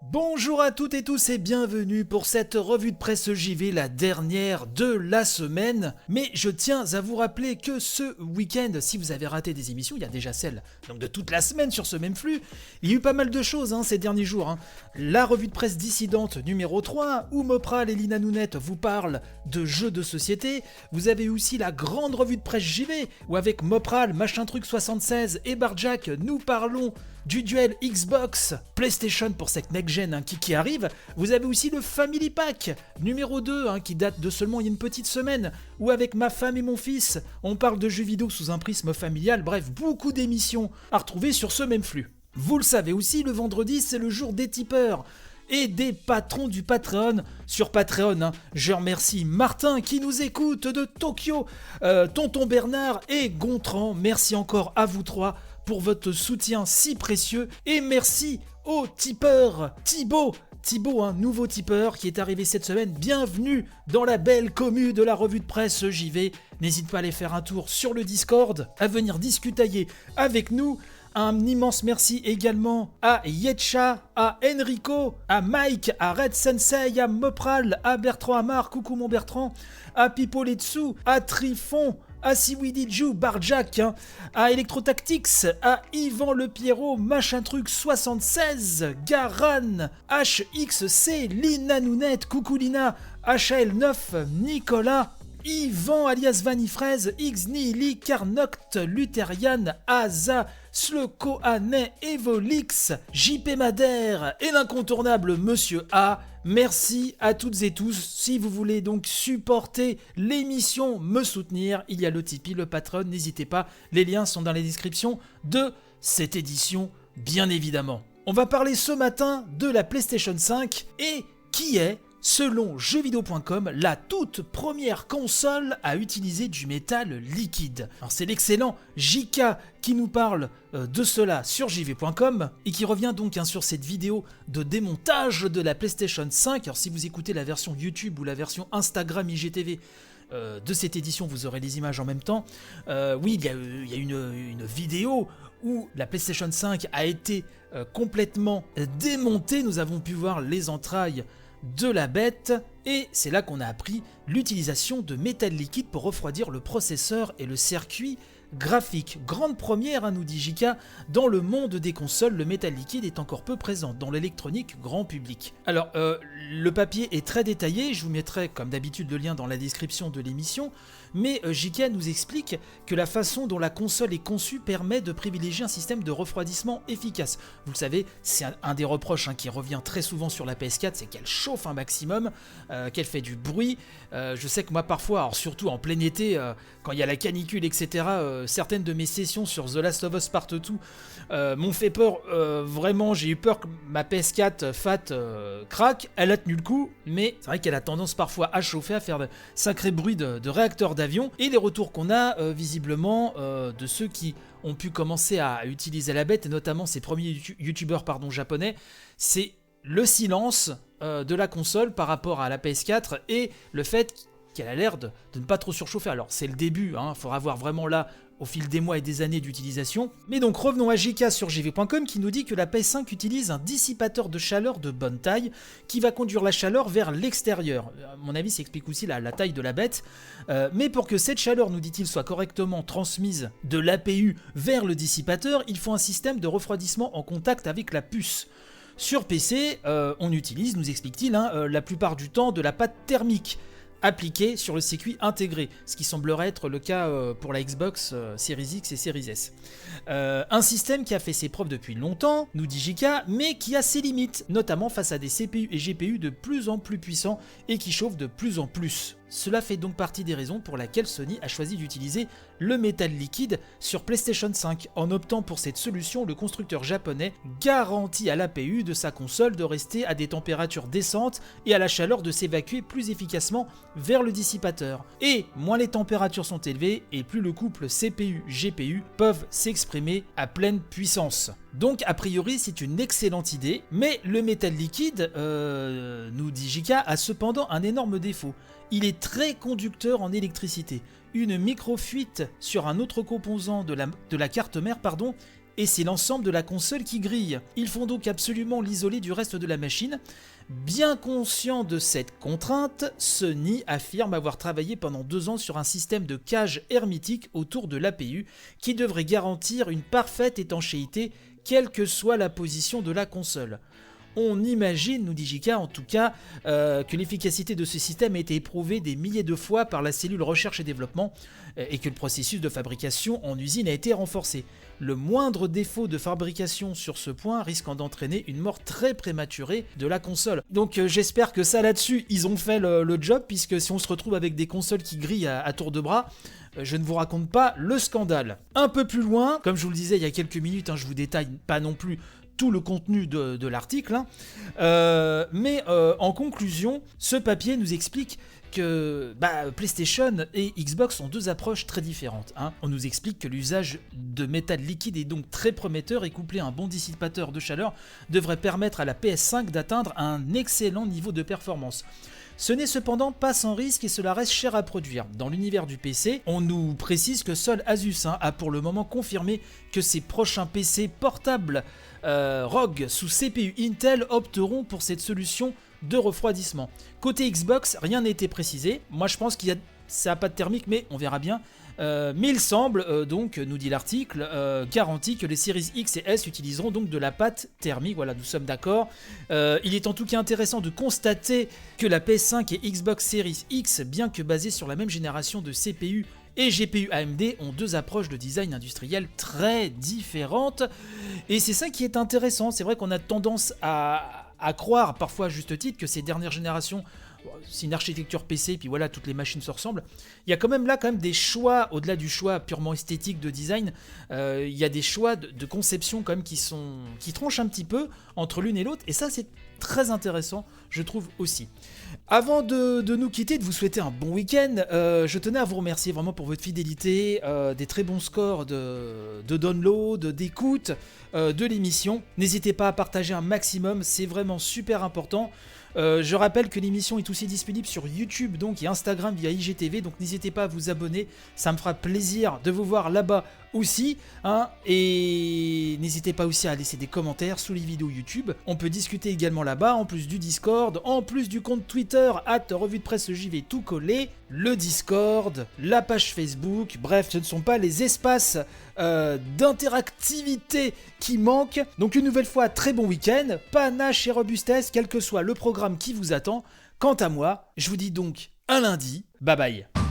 Bonjour à toutes et tous et bienvenue pour cette revue de presse JV, la dernière de la semaine. Mais je tiens à vous rappeler que ce week-end, si vous avez raté des émissions, il y a déjà celle donc de toute la semaine sur ce même flux. Il y a eu pas mal de choses ces derniers jours. La revue de presse dissidente numéro 3, où Mopral et Lina Nounette vous parlent de jeux de société. Vous avez aussi la grande revue de presse JV, où avec Mopral, Machin Truc 76 et Barjack, nous parlons du duel Xbox PlayStation pour cette next-gen qui arrive. Vous avez aussi le Family Pack numéro 2 qui date de seulement il y a une petite semaine, où avec ma femme et mon fils, on parle de jeux vidéo sous un prisme familial. Bref, beaucoup d'émissions à retrouver sur ce même flux. Vous le savez aussi, le vendredi c'est le jour des tipeurs et des patrons du Patreon. Sur Patreon, je remercie Martin qui nous écoute de Tokyo, Tonton Bernard et Gontran. Merci encore à vous trois pour votre soutien si précieux, et merci au tipeur Thibaut, nouveau tipeur qui est arrivé cette semaine. Bienvenue dans la belle commu de la revue de presse JV. N'hésite pas à aller faire un tour sur le Discord, à venir discutailler avec nous. Un immense merci également à Yetcha, à Enrico, à Mike, à Red Sensei, à Mopral, à Bertrand Amar, coucou mon Bertrand, à Pipoletsu, à Trifon, à Siwidiju, Barjack, à Electrotactics, à Yvan Le Pierrot, Machin Truc 76, Garan, HXC, Lina Nounette, coucou Lina, HL9, Nicolas, Yvan alias Vanifraise, Xnili, Carnoct, Lutherian, Aza, Sleko Anet, Evolix, JP Madère et l'incontournable Monsieur A. Merci à toutes et tous. Si vous voulez donc supporter l'émission, me soutenir, il y a le Tipeee, le Patreon, n'hésitez pas. Les liens sont dans la description de cette édition, bien évidemment. On va parler ce matin de la PlayStation 5 et qui est, selon jeuxvideo.com, la toute première console à utiliser du métal liquide. Alors c'est l'excellent JK qui nous parle de cela sur jv.com et qui revient donc sur cette vidéo de démontage de la PlayStation 5. Alors si vous écoutez la version YouTube ou la version Instagram IGTV de cette édition, vous aurez les images en même temps. Oui, il y a une vidéo où la PlayStation 5 a été complètement démontée. Nous avons pu voir les entrailles de la bête, et c'est là qu'on a appris l'utilisation de métal liquide pour refroidir le processeur et le circuit graphique. Grande première, nous dit JK, dans le monde des consoles, le métal liquide est encore peu présent dans l'électronique grand public. Alors, le papier est très détaillé, je vous mettrai comme d'habitude le lien dans la description de l'émission, mais JK nous explique que la façon dont la console est conçue permet de privilégier un système de refroidissement efficace. Vous le savez, c'est un des reproches qui revient très souvent sur la PS4, c'est qu'elle chauffe un maximum, qu'elle fait du bruit. Je sais que moi parfois, alors surtout en plein été, quand il y a la canicule, etc., certaines de mes sessions sur The Last of Us Part 2 m'ont fait peur. Vraiment, j'ai eu peur que ma PS4 Fat craque. Elle a tenu le coup, mais c'est vrai qu'elle a tendance parfois à chauffer, à faire de sacrés bruits de réacteurs d'avion. Et les retours qu'on a, visiblement, de ceux qui ont pu commencer à utiliser la bête, et notamment ces premiers youtubeurs japonais, c'est le silence de la console par rapport à la PS4 et le fait qu'elle a l'air de ne pas trop surchauffer. Alors c'est le début, il faudra voir vraiment là au fil des mois et des années d'utilisation. Mais donc revenons à JK sur jv.com qui nous dit que la PS5 utilise un dissipateur de chaleur de bonne taille qui va conduire la chaleur vers l'extérieur. À mon avis, ça explique aussi la taille de la bête. Mais pour que cette chaleur, nous dit-il, soit correctement transmise de l'APU vers le dissipateur, il faut un système de refroidissement en contact avec la puce. Sur PC, on utilise, nous explique-t-il, la plupart du temps de la pâte thermique appliquée sur le circuit intégré, ce qui semblerait être le cas pour la Xbox Series X et Series S. Un système qui a fait ses preuves depuis longtemps, nous dit JK, mais qui a ses limites, notamment face à des CPU et GPU de plus en plus puissants et qui chauffent de plus en plus. Cela fait donc partie des raisons pour lesquelles Sony a choisi d'utiliser le métal liquide sur PlayStation 5. En optant pour cette solution, le constructeur japonais garantit à l'APU de sa console de rester à des températures décentes et à la chaleur de s'évacuer plus efficacement vers le dissipateur. Et moins les températures sont élevées et plus le couple CPU-GPU peuvent s'exprimer à pleine puissance. Donc a priori c'est une excellente idée, mais le métal liquide, nous dit JK, a cependant un énorme défaut. Il est très conducteur en électricité. Une micro-fuite sur un autre composant de la carte mère et c'est l'ensemble de la console qui grille. Ils font donc absolument l'isoler du reste de la machine. Bien conscient de cette contrainte, Sony affirme avoir travaillé pendant 2 ans sur un système de cage hermétique autour de l'APU qui devrait garantir une parfaite étanchéité quelle que soit la position de la console. On imagine, nous dit JK en tout cas, que l'efficacité de ce système a été éprouvée des milliers de fois par la cellule recherche et développement et que le processus de fabrication en usine a été renforcé. Le moindre défaut de fabrication sur ce point risquant d'entraîner une mort très prématurée de la console. Donc j'espère que ça là-dessus, ils ont fait le job, puisque si on se retrouve avec des consoles qui grillent à tour de bras, je ne vous raconte pas le scandale. Un peu plus loin, comme je vous le disais il y a quelques minutes, je vous détaille pas non plus tout le contenu de l'article, mais en conclusion, ce papier nous explique que PlayStation et Xbox ont 2 approches très différentes. On nous explique que l'usage de métal liquide est donc très prometteur et couplé à un bon dissipateur de chaleur devrait permettre à la PS5 d'atteindre un excellent niveau de performance. Ce n'est cependant pas sans risque et cela reste cher à produire. Dans l'univers du PC, on nous précise que seul Asus a pour le moment confirmé que ses prochains PC portables ROG sous CPU Intel opteront pour cette solution de refroidissement. Côté Xbox, rien n'a été précisé. Moi je pense ça n'a pas de thermique, mais on verra bien. Mais il semble, donc, nous dit l'article, garanti que les séries X et S utiliseront donc de la pâte thermique. Voilà, nous sommes d'accord. Il est en tout cas intéressant de constater que la PS5 et Xbox Series X, bien que basées sur la même génération de CPU et GPU AMD, ont 2 approches de design industriel très différentes. Et c'est ça qui est intéressant. C'est vrai qu'on a tendance à croire, parfois à juste titre, que ces dernières générations, c'est une architecture PC, puis voilà, toutes les machines se ressemblent. Il y a quand même des choix, au-delà du choix purement esthétique de design, il y a des choix de conception quand même qui tranchent un petit peu entre l'une et l'autre, et ça c'est très intéressant, je trouve aussi. Avant de nous quitter, de vous souhaiter un bon week-end, je tenais à vous remercier vraiment pour votre fidélité, des très bons scores de download, d'écoute de l'émission. N'hésitez pas à partager un maximum, c'est vraiment super important. Je rappelle que l'émission est aussi disponible sur YouTube donc, et Instagram via IGTV, donc n'hésitez pas à vous abonner, ça me fera plaisir de vous voir là-bas aussi, et n'hésitez pas aussi à laisser des commentaires sous les vidéos YouTube. On peut discuter également là-bas, en plus du Discord, en plus du compte Twitter @revue de presse JV tout collé, le Discord, la page Facebook, bref, ce ne sont pas les espaces d'interactivité qui manquent. Donc une nouvelle fois, très bon week-end, panache et robustesse, quel que soit le programme qui vous attend. Quant à moi, je vous dis donc à lundi, bye bye.